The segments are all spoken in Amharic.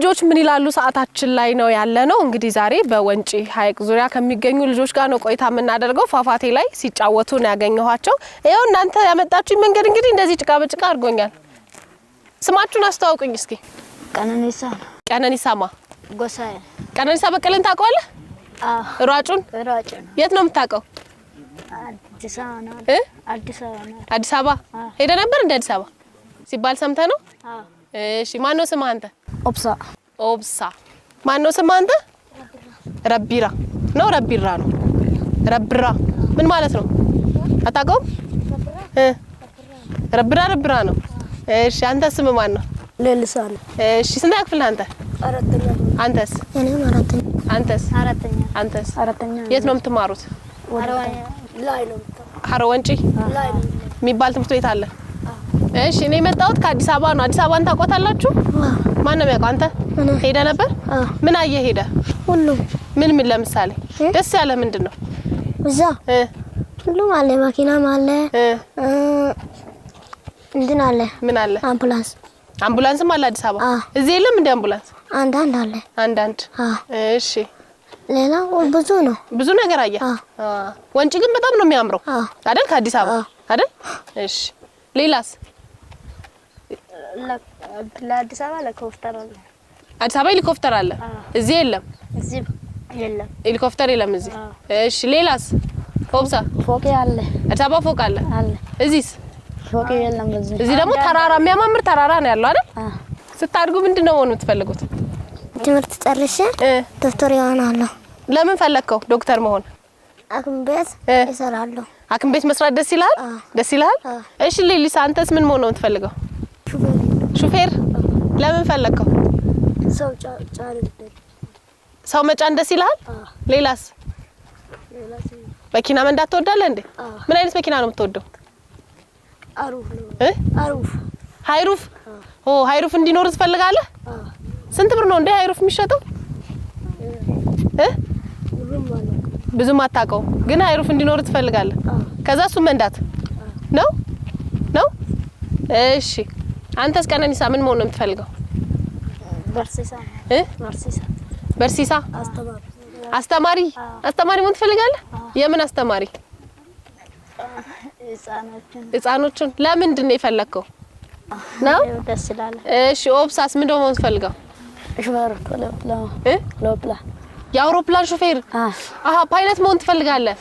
ልጆች ምን ይላሉ ሰዓታችን ላይ ነው ያለነው እንግዲህ ዛሬ በወንጪ ሐይቅ ዙሪያ ከሚገኙ ልጆች ጋር ነው ቆይታ የምናደርገው ፏፏቴ ላይ ሲጫወቱ ነው ያገኘኋቸው ይሄው እናንተ ያመጣችሁኝ መንገድ እንግዲህ እንደዚህ ጭቃ በጭቃ አድርጎኛል ስማችሁን አስተዋውቁኝ እስኪ ቀነኒሳማ ጎሳዬ ቀነኒሳ በቀለን ታውቀዋለህ ሯጩን የት ነው የምታውቀው አዲስ አበባ ሄደ ነበር እንደ አዲስ አበባ ሲባል ሰምተህ ነው እሺ ማን ነው ስምህ አንተ ኦብሳ ማን ነው ስምህ አንተ ረቢራ ነው ረብራ ምን ማለት ነው አታውቀውም ረብራ ነው እሺ አንተ ስምህ ማን ነው ለልሳን እሺ ስንት ክፍል አንተ አራተኛ አንተስ እኔም አራተኛ አንተስ አራተኛ የት ነው የምትማሩት ላይ ነው ሀሮ ወንጪ የሚባል ትምህርት ቤት አለ እሺ እኔ መጣሁት ከአዲስ አበባ ነው አዲስ አበባን ታውቃታላችሁ ማን ነው የሚያውቀው አንተ ሄደ ነበር ምን አየህ ሄደ ምን ለምሳሌ ደስ ያለ ምንድነው እዛ ሁሉም አለ መኪናም አለ እንትን አለ ምን አለ አምቡላንስም አለ አዲስ አበባ እዚህ የለም እንደ አምቡላንስ አንዳንድ እሺ ሌላ ብዙ ነገር አየህ ወንጪ ግን በጣም ነው የሚያምረው አይደል ከአዲስ አበባ አይደል እሺ ሌላስ ለአዲስ አበባ ለኮፍተር አለ አዲስ አበባ ሄሊኮፕተር አለ እዚህ የለም ሄሊኮፕተር የለም እዚህ እሺ ሌላስ ፎቅሳ ፎቅ አለ አዲስ አበባ ፎቅ አለ እዚህስ ፎቅ የለም እዚህ ደግሞ ተራራ የሚያማምር ተራራ ነው ያለው አይደል ስታድጉ ምንድነው ሆኖ ትፈልጉት ትምህርት ጨርሼ ዶክተር ይሆናለሁ ለምን ፈለከው ዶክተር መሆን አክም ቤት እሰራለሁ አክም ቤት መስራት ደስ ይላል እሺ ሌሊሳ አንተስ ምን መሆን ነው የምትፈልገው ሹፌር ለምን ፈለከው ሰው መጫን ደስ ይላል ሌላስ መኪና መንዳት ትወዳለህ እንዴ ምን አይነት መኪና ነው የምትወደው ሃይሩፍ ሃይሩፍ እንዲኖር ትፈልጋለህ ስንት ብር ነው እንዴ ሃይሩፍ የሚሸጠው ብዙም አታውቀው ግን ሃይሩፍ እንዲኖር ትፈልጋለህ ከዛ እሱ መንዳት ነው እሺ አንተስ ቀነኒሳ ምን መሆን ነው የምትፈልገው በርሲሳ አስተማሪ መሆን ትፈልጋለህ የምን አስተማሪ ህፃኖችን ለምንድን ነው የፈለከው ነው ደስ ይላል እሺ ኦብሳስ ምን መሆን ትፈልጋው ሹፌር የአውሮፕላን ሹፌር ፓይለት መሆን ትፈልጋለህ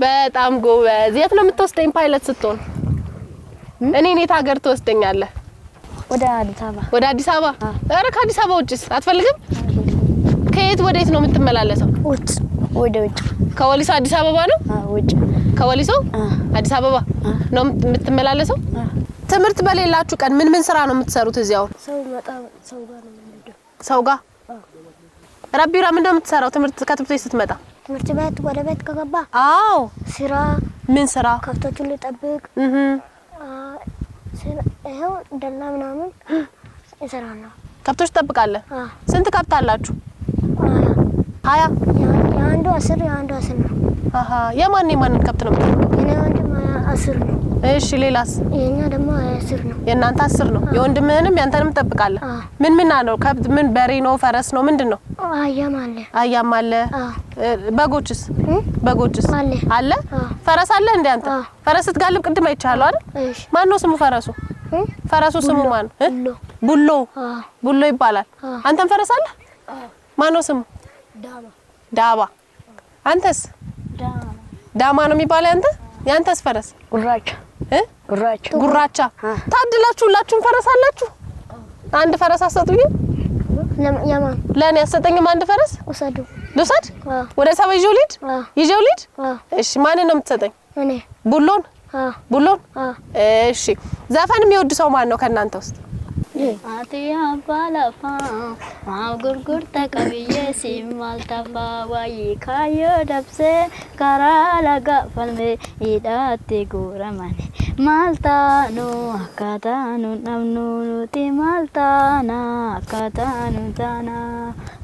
በጣም ጎበዝ የት ነው የምትወስደኝ ፓይለት ስትሆን እኔ የት ሀገር ትወስደኛለህ ወደ አዲስ አበባ ኧረ ከአዲስ አበባ ውጭስ አትፈልግም ከየት ወዴት ነው የምትመላለሰው ወደ ውጭ ከወሊሶ አዲስ አበባ ነው ውጭ ከወሊሶ አዲስ አበባ ነው የምትመላለሰው ትምህርት በሌላችሁ ቀን ምን ስራ ነው የምትሰሩት እዚያው ሰው ጋር ረቢራ ምንድነው የምትሰራው ከትምህርት ቤት ስትመጣ ትምህርት ቤት ወደ ቤት ከገባ ስራ ምን ስራ ከፍቶቹን ልጠብቅ ይሄው ደላ ምናምን እሰራለሁ ከብቶች ትጠብቃለህ ስንት ከብት አላችሁ 20 የአንዱ 10 ነው የማን ከብት ነው የኔ ወንድም 10 ነው እሺ ሌላስ የኛ ደግሞ 10 ነው የእናንተ 10 ነው የወንድምህንም ያንተንም ትጠብቃለህ ምን ነው ከብት ምን በሬ ነው ፈረስ ነው ምንድነው አያም አለ በጎችስ አለ ፈረስ አለ እንዴ አንተ ፈረስ ትጋልብ ቅድም አይቻለሁ አይደል ማን ነው ስሙ ፈረሱ ስሙ ማን ቡሎ ይባላል አንተም ፈረስ አለ ማን ነው ስሙ ዳባ አንተስ ዳማ ነው የሚባለው ያንተስ ፈረስ ጉራቻ ታድላችሁ ሁላችሁም ፈረስ አላችሁ አንድ ፈረስ አሰጡኝ ለኔ አሰጠኝም አንድ ፈረስ ልውሰድ ወደ ሰው ይዤው ልሂድ እሺ ማን ነው የምትሰጠኝ እኔ ቡሎን እሺ ዘፈን የሚወድ ሰው ማን ነው ከናንተ ውስጥ አቲያ ባላፋ ማጉርጉር ተቀብዬ ሲማልታፋ ዋይ ካዮ ደብሴ ካራላጋ ፈልሜ ኢዳቲ ጉረማኔ ማልታኑ አካታኑ ነምኑ ኑቲ ማልታና አካታኑ ታና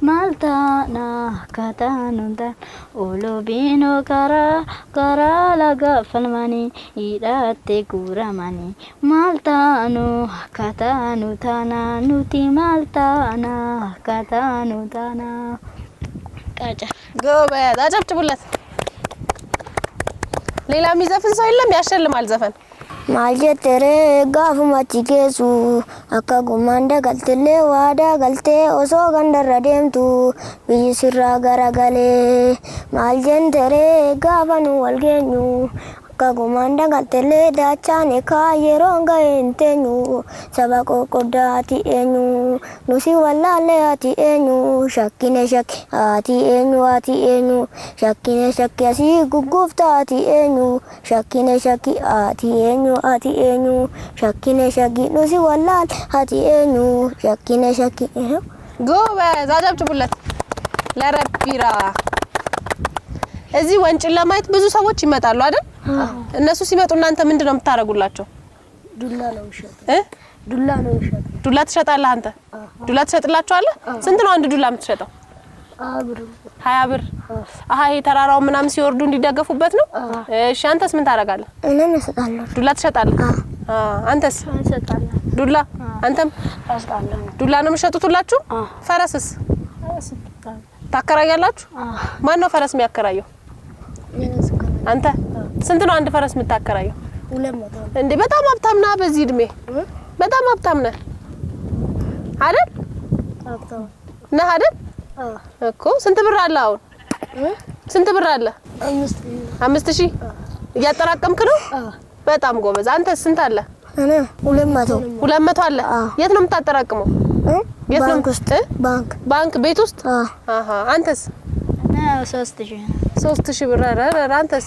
maltana katanundan olobino kara laga falmani idate kuramani maltano katanutana nuti maltana katanutana ቃጫ ጎበዝ አጨብጭቡለት። ሌላ የሚዘፍን ሰው የለም? ያሸልማል ዘፈን ማልጀተረ ጋፉማቺ ኬሱ አካ ጉማንዳ ገልተሌ ዋዳ ገልቴ ኦሶ ገንደረ ደምቱ ቢሲራ ገረገሌ ማልጀንተረ ጋፋኑ ወልገኙ አካ ጉማንዳ ገልተሌ ዳቻኔ ካየሮንጋ እንተኙ ሰባቆ ቆዳቲ ኤኙ ኑሲ ወላለ አቲ ኤኙ ሸኪነ ሸኪ አቲ ኤኙ ሸኪነ ሸኪ አሲ ጉጉፍታ አቲ ኤኙ ሸኪነ ሸኪ አቲ ኤኙ ሸኪነ ሸኪ ኑሲ ወላል አቲ ኤኙ ሸኪነ ሸኪ ጎበዝ አጨብጭቡለት ለረቢራ። እዚህ ወንጭን ለማየት ብዙ ሰዎች ይመጣሉ አይደል? እነሱ ሲመጡ እናንተ ምንድነው የምታረጉላቸው? ዱላ ነው ይሸጥ ዱላ ትሸጣለህ አንተ? ዱላ ትሸጥላቸዋለህ? ስንት ነው አንድ ዱላ የምትሸጠው? 20 ብር። አሃ ይሄ ተራራው ምናምን ሲወርዱ እንዲደገፉበት ነው? እሺ አንተስ ምን ታረጋለህ? እኔም እሰጣለሁ። ዱላ ትሸጣለህ? አንተስ? እሰጣለሁ። ዱላ አንተም? እሰጣለሁ። ዱላ ነው የምትሸጡት ሁላችሁ? ፈረስስ ታከራያላችሁ? ማን ነው ፈረስ የሚያከራየው? አንተ? ስንት ነው አንድ ፈረስ የምታከራየው? 200 እንዴ በጣም ሀብታም ነህ በዚህ እድሜ። በጣም ሀብታም ነህ አይደል? ነህ አይደል? እኮ ስንት ብር አለ አሁን? ስንት ብር አለ? 5000 እያጠራቀምክ ነው? በጣም ጎበዝ። አንተስ ስንት አለ? እኔ 200 አለ። የት ነው የምታጠራቅመው? የት ነው? ባንክ ቤት ውስጥ? አሃ አንተስ? እኔ 3000 ብር። ኧረ አንተስ?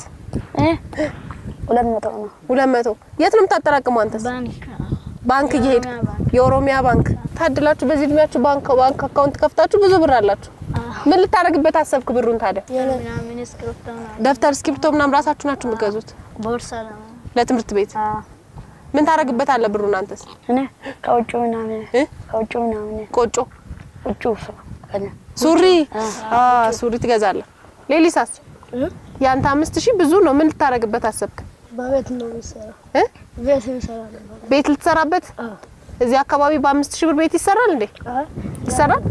200 ነው። 200 የት ነው የምታጠራቅመው አንተስ? ባንክ እየሄድክ? የኦሮሚያ ባንክ ታድላችሁ። በዚህ እድሜያችሁ ባንክ አካውንት ከፍታችሁ ብዙ ብር አላችሁ። ምን ልታረግበት አሰብክ ብሩን ታዲያ? ደብተር እስክሪብቶ ምናምን ራሳችሁ ናችሁ የምትገዙት? ቦርሳ ነው ለትምህርት ቤት። ምን ታረግበታለህ ብሩን አንተስ? እኔ ከውጭ ምናምን ቆጮ ሱሪ ሱሪ ትገዛለህ። ሌሊሳስ ያንተ 5000 ብዙ ነው። ምን ልታረግበት አሰብክ? በቤት ነው የሚሰራው። ቤት ልትሰራበት? እዚህ አካባቢ በ5000 ብር ቤት ይሰራል እንዴ? ይሰራል?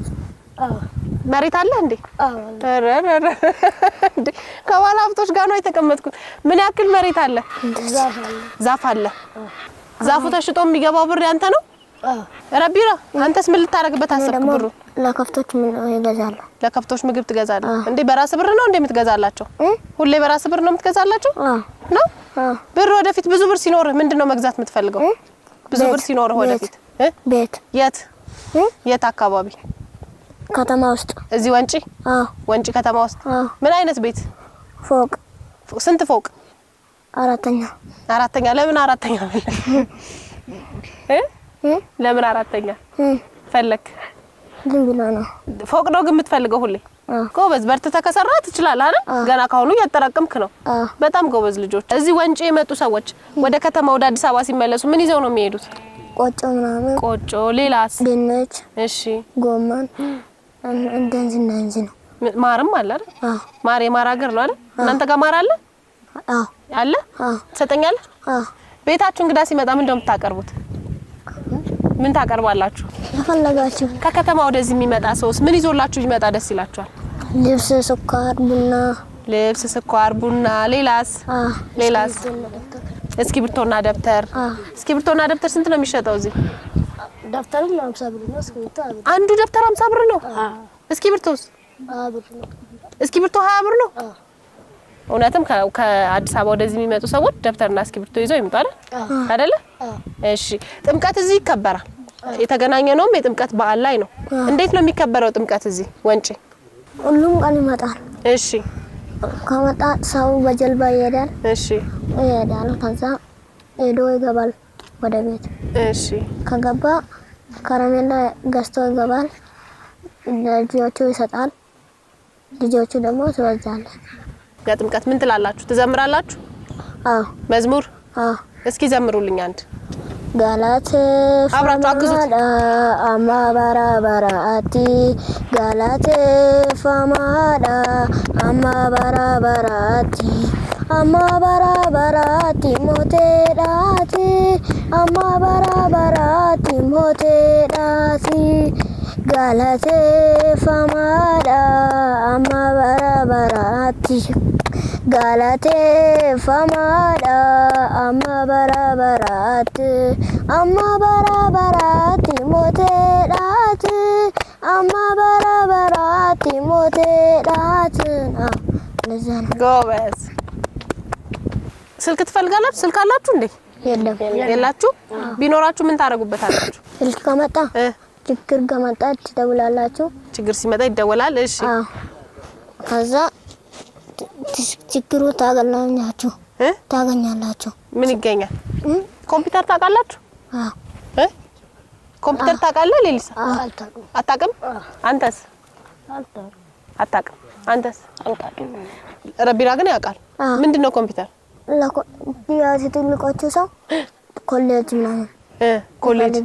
መሬት አለ እንዴ? እንዴ ከባለ ሀብቶች ጋር ነው የተቀመጥኩት። ምን ያክል መሬት አለ? ዛፍ አለ። ዛፉ ተሽጦ የሚገባው ብር ያንተ ነው? ረቢራ አንተስ ምን ልታረግበት አሰብክ ብሩ? ለከፍቶች ምን ይገዛሉ? ለከፍቶች ምግብ ትገዛለህ እንዴ? በራስ ብር ነው እንዴ የምትገዛላቸው? ሁሌ በራስ ብር ነው የምትገዛላቸው? ነው ብር ወደፊት ብዙ ብር ሲኖርህ ምንድነው መግዛት የምትፈልገው? ብዙ ብር ሲኖርህ ወደፊት ቤት። የት አካባቢ? ከተማ ውስጥ። እዚህ ወንጪ? ወንጪ ከተማ ውስጥ። ምን አይነት ቤት? ፎቅ። ስንት ፎቅ? አራተኛ። ለምን አራተኛ ለምን አራተኛ ፈለክ? ዝም ብሎ ነው። ፎቅ ነው ግን የምትፈልገው ሁሌ? ጎበዝ በርትተህ ከሰራህ ትችላለህ አይደል? ገና ካሁኑ እያጠራቀምክ ነው። በጣም ጎበዝ ልጆች። እዚህ ወንጪ የመጡ ሰዎች ወደ ከተማ ወደ አዲስ አበባ ሲመለሱ ምን ይዘው ነው የሚሄዱት? ቆጮ ምናምን። ቆጮ። ሌላስ? ድንች። እሺ። ጎመን። እንደዚህ ነው። ማርም አለ አይደል? ማር የማር ሀገር ነው አይደል? እናንተ ጋር ማር አለ? አለ? ትሰጠኛለህ? ቤታችሁ እንግዳ ሲመጣ ምን እንደው የምታቀርቡት? ምን ታቀርባላችሁ? ተፈለጋችሁ። ከከተማ ወደዚህ የሚመጣ ሰውስ ምን ይዞላችሁ ይመጣ ደስ ይላችኋል? ልብስ፣ ስኳር፣ ቡና። ሌላስ? እስክሪብቶና ደብተር። እስክሪብቶና ደብተር ስንት ነው የሚሸጠው እዚህ? ደብተርም 50 ብር ነው። አንዱ ደብተር 50 ብር ነው። እስክሪብቶስ? 20 ብር ነው። እስክሪብቶ 20 ብር ነው። እውነትም ከአዲስ አበባ ወደዚህ የሚመጡ ሰዎች ደብተርና እስክሪብቶ ይዘው ይመጣሉ አይደለ? እሺ። ጥምቀት እዚህ ይከበራል። የተገናኘ ነውም የጥምቀት በዓል ላይ ነው። እንዴት ነው የሚከበረው ጥምቀት እዚህ ወንጪ? ሁሉም ቀን ይመጣል። እሺ። ከመጣ ሰው በጀልባ ይሄዳል። እሺ። ይሄዳል። ከዛ ሄዶ ይገባል ወደ ቤት። እሺ። ከገባ ከረሜላ ገዝቶ ይገባል። ልጆቹ ይሰጣል። ልጆቹ ደግሞ ትወዛለች። ለጥምቀት ምን ትላላችሁ? ትዘምራላችሁ? አዎ። መዝሙር? አዎ። እስኪ ዘምሩልኝ አንድ። galate famada amma barabarati galate famada amma barabarati moterati amma barabarati moterati galate famada amma barabarati galate famada amma barabarati moterati amma barabarati moterati ለዛን ጎበዝ ስልክ ትፈልጋላችሁ ስልክ አላችሁ እንዴ የላችሁ ቢኖራችሁ ምን ታረጉበታላችሁ ስልክ ከመጣ ችግር ከመጣ ትደውላላችሁ ችግር ሲመጣ ይደወላል እሺ ከዛ ችግሩ ታገኛላችሁ ምን ይገኛል ኮምፒውተር ታውቃላችሁ ኮምፒውተር ታውቃለህ ሌሊሳ አታውቅም አንተስ አታውቅም አንተስ አልታውቅም ረቢራ ግን ያውቃል ምንድነው ኮምፒውተር ለኮምፒውተር ትልቆቹ ሰው ኮሌጅ ምናምን ኮሌጅ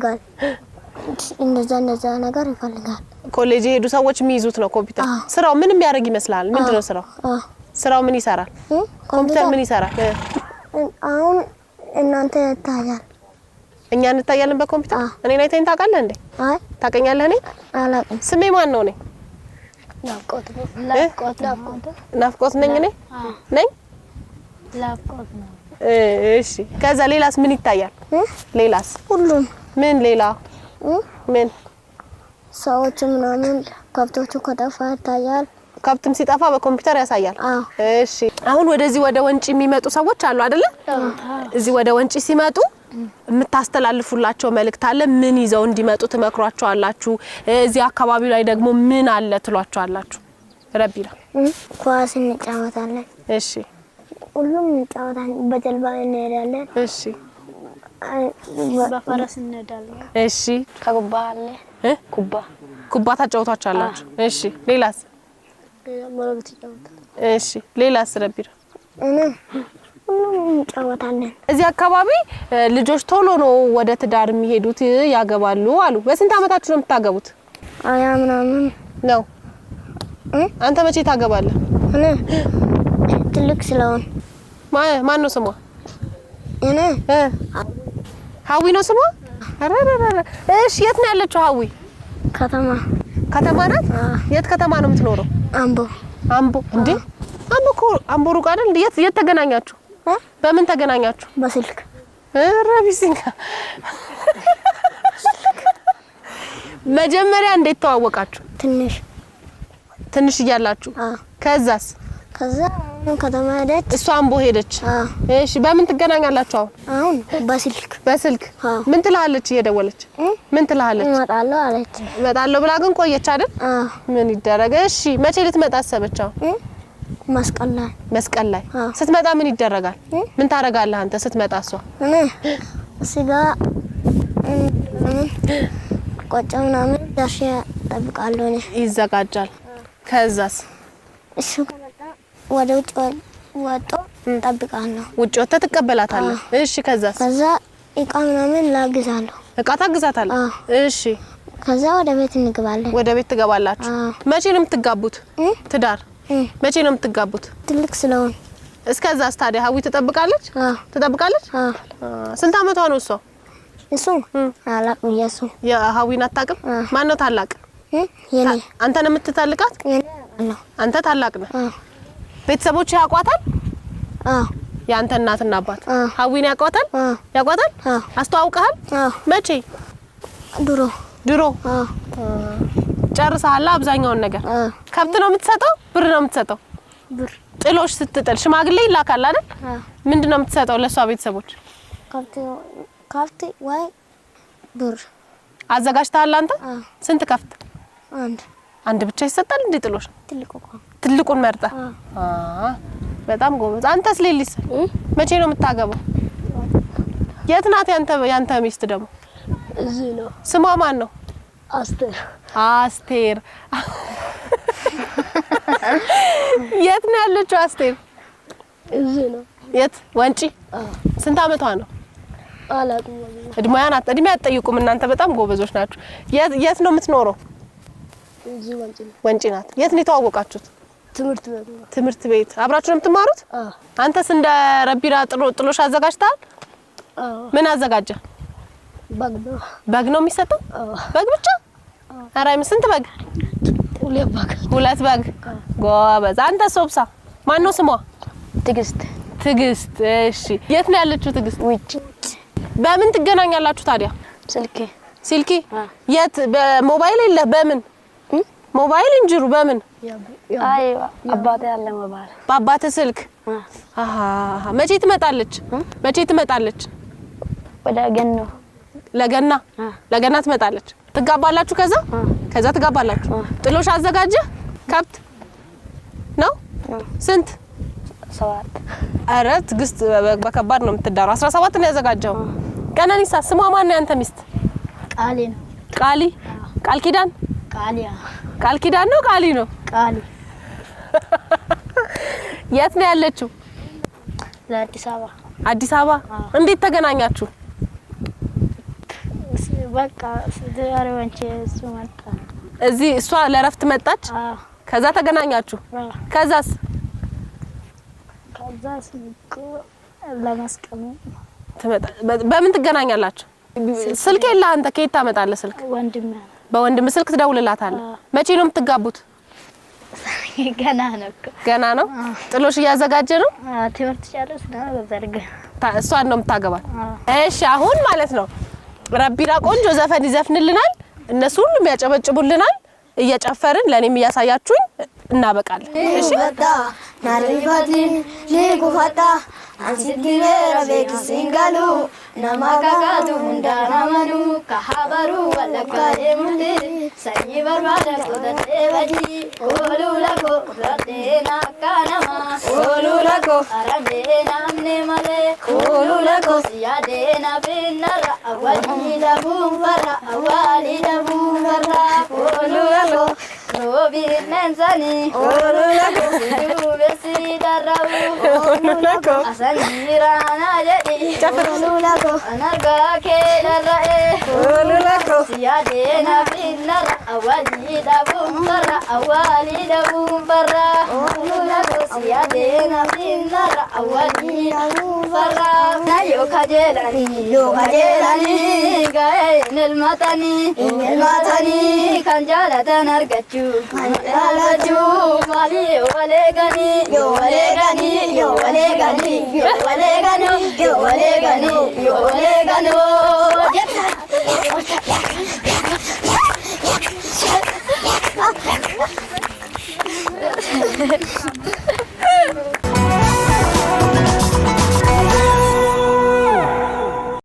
እንደዛ ነገር ይፈልጋል ኮሌጅ ሄዱ ሰዎች የሚይዙት ነው ኮምፒውተር ስራው ምን የሚያደርግ ይመስላል ምንድነው ስራው ምን ይሰራል ኮምፒውተር ምን ይሰራል አሁን እናንተ ታያል እኛ እንታያለን በኮምፒውተር እኔ አይተኸኝ ታውቃለህ እንዴ አይ ታውቀኛለህ እኔ አላውቅም ስሜ ማን ነው እኔ ናፍቆት ነኝ እኔ ነኝ ናፍቆት ነው እሺ ከዛ ሌላስ ምን ይታያል ሌላስ ሁሉም ምን ሌላ ምን ሰዎች ምናምን ከብቶቹ ከጠፋ ይታያል ከብትም ሲጠፋ በኮምፒውተር ያሳያል እሺ አሁን ወደዚህ ወደ ወንጪ የሚመጡ ሰዎች አሉ አይደለ እዚህ ወደ ወንጪ ሲመጡ የምታስተላልፉላቸው መልእክት አለ ምን ይዘው እንዲመጡ ትመክሯቸዋላችሁ እዚህ አካባቢው ላይ ደግሞ ምን አለ ትሏቸዋላችሁ ረቢራ ኳስ እንጫወታለን እሺ ሁሉም እንጫወታለን በጀልባ እንሄዳለን እሺ በፈረስ እንሄዳለን እሺ ከጉባ አለ ኩባ ታጫውታችኋላችሁ እሺ ሌላስ ሞረብት ይጫወታል እሺ ሌላስ ረቢራ ሁሉም እንጫወታለን እዚህ አካባቢ ልጆች ቶሎ ነው ወደ ትዳር የሚሄዱት ያገባሉ አሉ በስንት አመታችሁ ነው የምታገቡት አያ ምናምን ነው አንተ መቼ ታገባለህ እኔ ትልቅ ስለሆን ማን ነው ስሟ እኔ ሀዊ ነው ስሟ አረረረ እሺ የት ነው ያለችው ሀዊ ከተማ ናት የት ከተማ ነው የምትኖረው አምቦ እንዴ አምቦ ሩቅ አይደል የት ተገናኛችሁ በምን ተገናኛችሁ በስልክ ረቢሲንጋ መጀመሪያ እንዴት ተዋወቃችሁ ትንሽ እያላችሁ ከዛ ከተማ ሄደች እሷ አምቦ ሄደች እሺ በምን ትገናኛላችሁ አሁን በስልክ ምን ትላለች እየደወለች ምን ትላለች እመጣለሁ ብላ ግን ቆየች አይደል ምን ይደረግ እሺ መቼ ልትመጣ አሰበች መስቀል ላይ ስትመጣ ምን ይደረጋል ምን ታረጋለህ አንተ ስትመጣ እሷ ስጋ ቆጮ ምናምን ዳሽ ጠብቃለሁ እኔ ይዘጋጃል ከዛስ እሺ ወደ ውጭ ወጥቶ ጠብቃለሁ ውጭ ወጥተ ተቀበላታለህ እሺ ከዛ እቃ ምናምን ላግዛለሁ እቃ ታግዛታለህ እሺ ከዛ ወደ ቤት እንገባለን ወደ ቤት ትገባላችሁ መቼ ነው የምትጋቡት ትዳር መቼ ነው የምትጋቡት ትልቅ ስለሆነ እስከዛስ ታዲያ ሀዊ ትጠብቃለች ስንት አመቷ ነው እሱ አላቅም የሀዊን አታውቅም ማን ነው ታላቅ የኔ አንተ ነው የምትታልቃት አንተ ታላቅ ነህ ቤተሰቦች ያቋታል ያንተ እናትና አባት ሀዊን ያቋታል አስተዋውቀሃል መቼ ድሮ ጨርሰሃል አብዛኛውን ነገር ከብት ነው የምትሰጠው ብር ነው የምትሰጠው ብር ጥሎሽ ስትጥል ሽማግሌ ይላካል አይደል ምንድነው የምትሰጠው ለሷ ቤተሰቦች ከብት ወይ ብር አዘጋጅተሃል አንተ ስንት ከፍት አንድ ብቻ ይሰጣል እንዴ ጥሎሽ ትልቁን መርጣ በጣም ጎበዝ አንተስ ሌሊስ መቼ ነው የምታገባው የት ናት ያንተ ሚስት ደግሞ እዚህ ነው ስሟ ማን ነው አስቴር የት ነው ያለችው አስቴር እዚህ ነው የት ወንጪ ስንት አመቷ ነው አላውቅም። እድሜ አትጠይቁም እናንተ በጣም ጎበዞች ናችሁ። የት ነው የምትኖረው? እዚህ ወንጪ ናት። የት ነው የተዋወቃችሁት? ትምህርት ቤት አብራችሁ ነው የምትማሩት? አንተስ እንደ ረቢራ ጥሎሽ አዘጋጅተሃል? ምን አዘጋጀ? በግ ነው የሚሰጠው? በግ ብቻ? ኧረ ስንት በግ? 2 በግ። ጎበዝ። አንተ ሶብሳ ማን ነው ስሟ? ትግስት። እሺ የት ነው ያለችው ትግስት? ውጭ። በምን ትገናኛላችሁ ታዲያ? ስልኪ። የት? በሞባይል የለ? በምን ሞባይል እንጅሩ? በምን? አይ አባቴ ያለ ሞባይል። በአባቴ ስልክ። አሃ መቼ ትመጣለች? ለገና ትመጣለች። ትጋባላችሁ? ከዛ ትጋባላችሁ። ጥሎሽ አዘጋጀ? ከብት ነው? ስንት? 7። ኧረ ትግስት በከባድ ነው የምትዳረው። 17 ነው ያዘጋጀው። ቀነኒሳ ስሟ ማን ነው ያንተ ሚስት? ቃሊ ነው። ቃል ኪዳን? ቃል ኪዳን ነው ቃሊ ነው? የት ነው ያለችው? አዲስ አበባ። እንዴት ተገናኛችሁ? በቃ ስለአረወንቼ እሱ መጣ። እዚህ እሷ ለረፍት መጣች። ከዛ ተገናኛችሁ። ከዛስ ለማስቀመጥ በምን ትገናኛላችሁ? ስልክ የለ አንተ ከየት ታመጣለህ ስልክ? በወንድም ስልክ ትደውልላታለህ። መቼ ነው የምትጋቡት? ገና ነው። ጥሎሽ እያዘጋጀ ነው? ትምህርት ጨርስ ነው በዘርግ እሷን ነው የምታገባት። እሺ አሁን ማለት ነው ረቢራ ቆንጆ ዘፈን ይዘፍንልናል፣ እነሱ ሁሉም ያጨበጭቡልናል። እየጨፈርን ለኔም እያሳያችሁኝ እናበቃለን። እሺ በቃ ናሪፋቲን ሊኩፋታ አንሲቲሜራ በክሲንጋሉ ናማጋጋቱ እንዳናመኑ ከሀበሩ ወለካዴሙቲ ሰይ በርባደ ቆደቴበጂ ኮሉለኮ ረቴና ካናማ ኮሉለኮ አረሜናምኔ ማሌ ኮሉለኮ ሲያዴና ቢነራ አዋሊ ደቡንፈራ ኮሉለኮ ሮቢ መንዛኒ ኮሉለኮ ዱበሲ ደራቡ ኮሉለኮ አሰንጂራና ጀዲ ኮሉለኮ አናጋ ኬደራኤ ኮሉለኮ ሲያዴና ቢነራ አዋሊ ደቡንፈራ ኮሉለኮ ሲያዴና ቢነራ አዋሊ ደቡንፈራ ናዮ ካጀላኒ ጋኤ ንልማታኒ kanjalatan argachu mali walegani yo